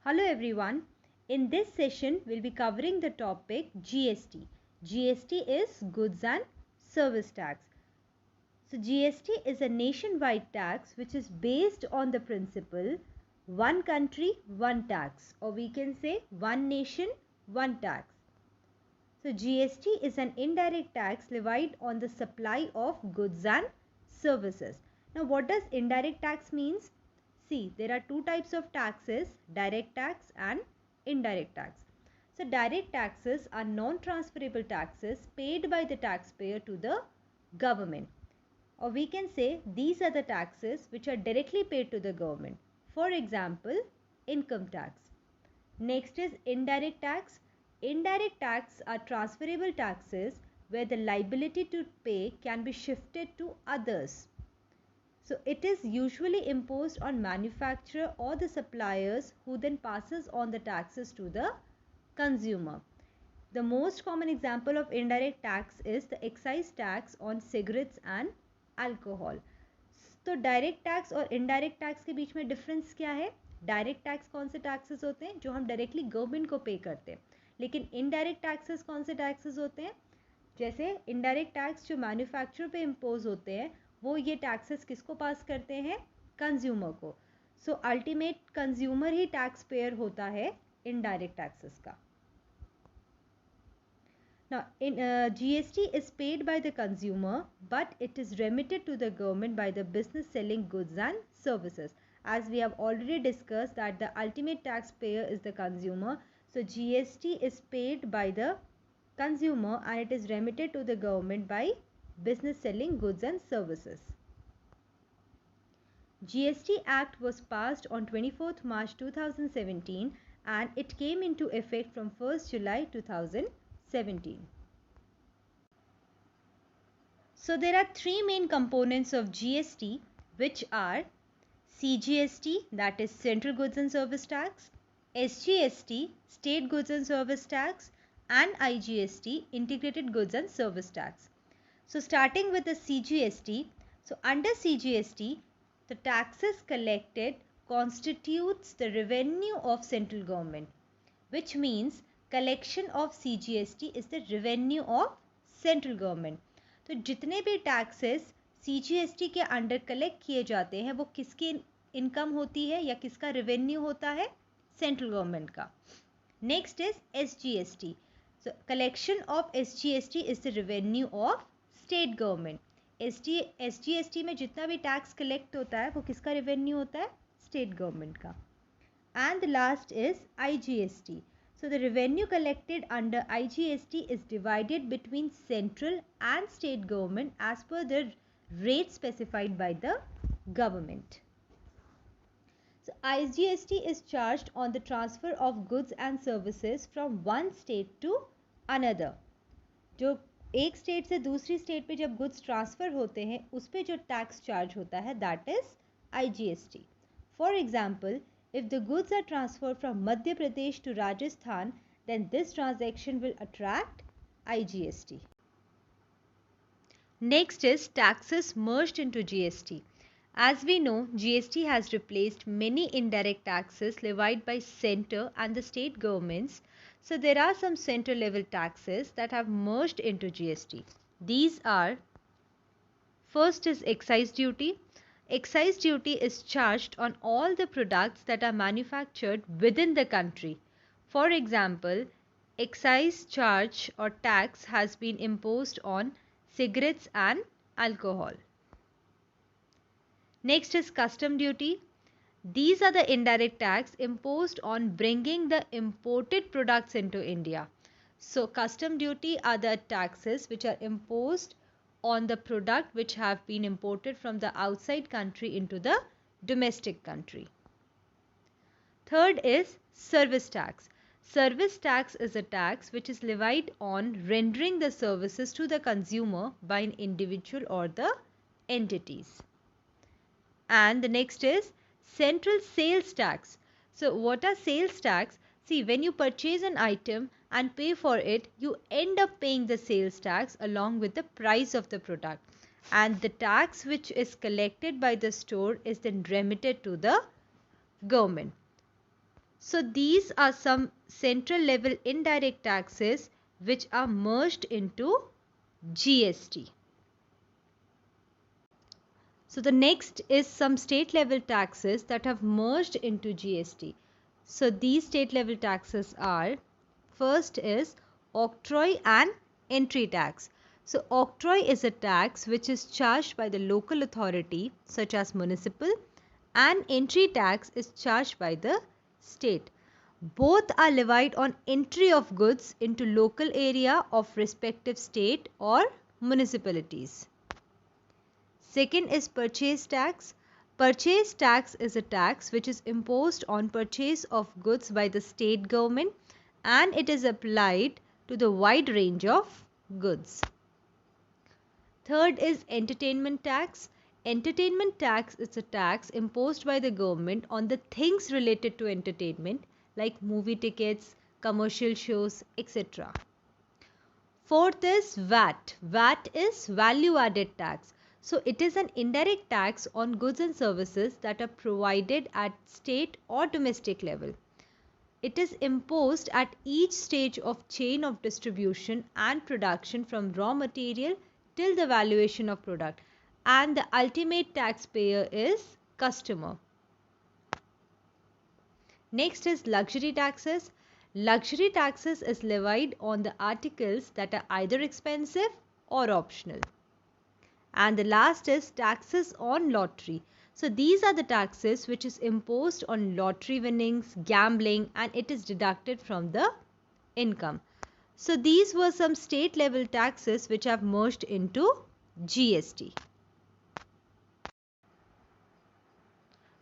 Hello everyone. In this session, we'll be covering the topic GST. GST is Goods and Service Tax. So GST is a nationwide tax which is based on the principle one country, one tax, or we can say one nation, one tax. So GST is an indirect tax levied on the supply of goods and services. Now what does indirect tax means? See, there are two types of taxes, direct tax and indirect tax. So direct taxes are non-transferable taxes paid by the taxpayer to the government. Or we can say these are the taxes which are directly paid to the government. For example, income tax. Next is indirect tax. Indirect tax are transferable taxes where the liability to pay can be shifted to others. So it is usually imposed on manufacturer or the suppliers who then passes on the taxes to the consumer. The most common example of indirect tax is the excise tax on cigarettes and alcohol. तो direct tax और indirect tax के बीच में difference क्या है? Direct tax कौन से taxes होते हैं जो हम डायरेक्टली गवर्नमेंट को पे करते हैं, लेकिन इनडायरेक्ट टैक्सेस कौन से टैक्सेस होते हैं? जैसे इनडायरेक्ट टैक्स जो मैन्युफैक्चरर पे इम्पोज होते हैं वो ये टैक्सेस किसको पास करते हैं? कंज्यूमर को. सो अल्टीमेट कंज्यूमर ही टैक्स पेयर होता है इनडायरेक्ट टैक्सेस का. Now, GST is paid by the consumer, but it is remitted to the government by the business selling goods and services. As we have already discussed that the ultimate taxpayer is the consumer. So, GST is paid by the consumer and it is remitted to the government by business selling goods and services. GST Act was passed on 24th March 2017 and it came into effect from 1st July 2017. So there are three main components of GST which are CGST, that is Central Goods and Service Tax, SGST, State Goods and Service Tax, and IGST, Integrated Goods and Service Tax. So starting with the CGST, so under CGST, the taxes collected constitutes the revenue of central government, which means collection of CGST is the revenue of central government. तो जितने भी taxes CGST के under collect किए जाते हैं वो किसकी income होती है या किसका रेवेन्यू होता है? सेंट्रल गवर्नमेंट का. Next is SGST. So collection of SGST is the revenue of state government. SGST में जितना भी टैक्स कलेक्ट होता है वो किसका रेवेन्यू होता है? स्टेट गवर्नमेंट का. And the last is IGST. So the revenue collected under IGST is divided between central and state government as per the rate specified by the government. So IGST is charged on the transfer of goods and services from one state to another. जो एक state से दूसरी state पे जब goods transfer होते हैं उस पे जो टैक्स चार्ज होता है that is IGST. For example, if the goods are transferred from Madhya Pradesh to Rajasthan, then this transaction will attract IGST. Next is taxes merged into GST. As we know, GST has replaced many indirect taxes levied by center and the state governments. So there are some center level taxes that have merged into GST. These are, first is excise duty. Excise duty is charged on all the products that are manufactured within the country. For example, excise charge or tax has been imposed on cigarettes and alcohol. Next is custom duty. These are the indirect tax imposed on bringing the imported products into India. So custom duty are the taxes which are imposed on the product which have been imported from the outside country into the domestic country. Third is service tax. Service tax is a tax which is levied on rendering the services to the consumer by an individual or the entities. And the next is central sales tax. So what are sales tax? See, when you purchase an item and pay for it, you end up paying the sales tax along with the price of the product. And the tax which is collected by the store is then remitted to the government. So these are some central level indirect taxes which are merged into GST. So the next is some state level taxes that have merged into GST. So these state level taxes are, first is octroi and entry tax. So octroi is a tax which is charged by the local authority such as municipal, and entry tax is charged by the state. Both are levied on entry of goods into local area of respective state or municipalities. Second is purchase tax. Purchase tax is a tax which is imposed on purchase of goods by the state government, and it is applied to the wide range of goods. Third is entertainment tax. Entertainment tax is a tax imposed by the government on the things related to entertainment like movie tickets, commercial shows, etc. Fourth is VAT. VAT is value added tax. So it is an indirect tax on goods and services that are provided at state or domestic level. It is imposed at each stage of chain of distribution and production from raw material till the valuation of product, and the ultimate taxpayer is customer. Next is luxury taxes. Luxury taxes is levied on the articles that are either expensive or optional. And the last is taxes on lottery. So these are the taxes which is imposed on lottery winnings, gambling, and it is deducted from the income. So these were some state level taxes which have merged into GST.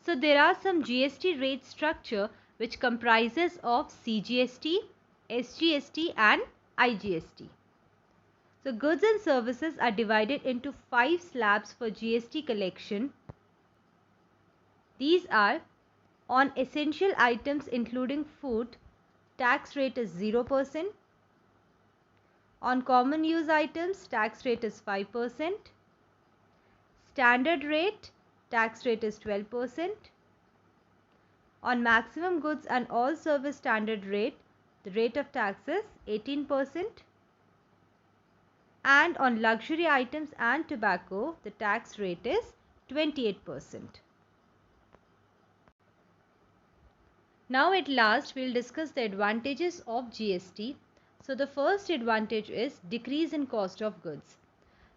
So there are some GST rate structure which comprises of CGST, SGST and IGST. So goods and services are divided into 5 slabs for GST collection. These are: on essential items including food, tax rate is 0%. On common use items, tax rate is 5%. Standard rate, tax rate is 12%. On maximum goods and all service standard rate, the rate of tax is 18%. And on luxury items and tobacco, the tax rate is 28%. Now at last we will discuss the advantages of GST. So the first advantage is decrease in cost of goods.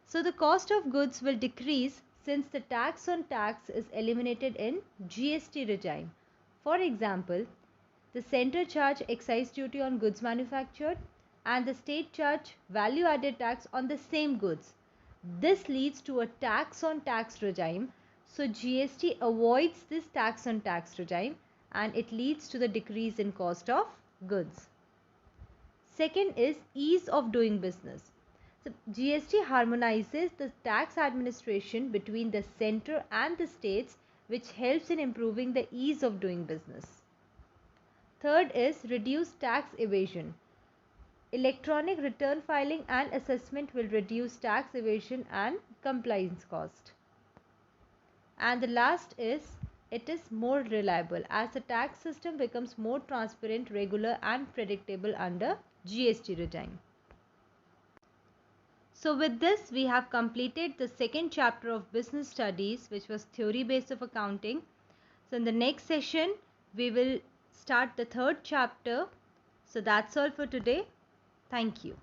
So the cost of goods will decrease since the tax on tax is eliminated in GST regime. For example, the center charge excise duty on goods manufactured and the state charge value added tax on the same goods. This leads to a tax on tax regime. So GST avoids this tax on tax regime and it leads to the decrease in cost of goods. Second is ease of doing business. So GST harmonizes the tax administration between the center and the states, which helps in improving the ease of doing business. Third is reduced tax evasion. Electronic return filing and assessment will reduce tax evasion and compliance cost. And the last is it is more reliable as the tax system becomes more transparent, regular and predictable under GST regime. So with this we have completed the second chapter of business studies, which was theory base of accounting. So in the next session we will start the third chapter. So that's all for today. Thank you.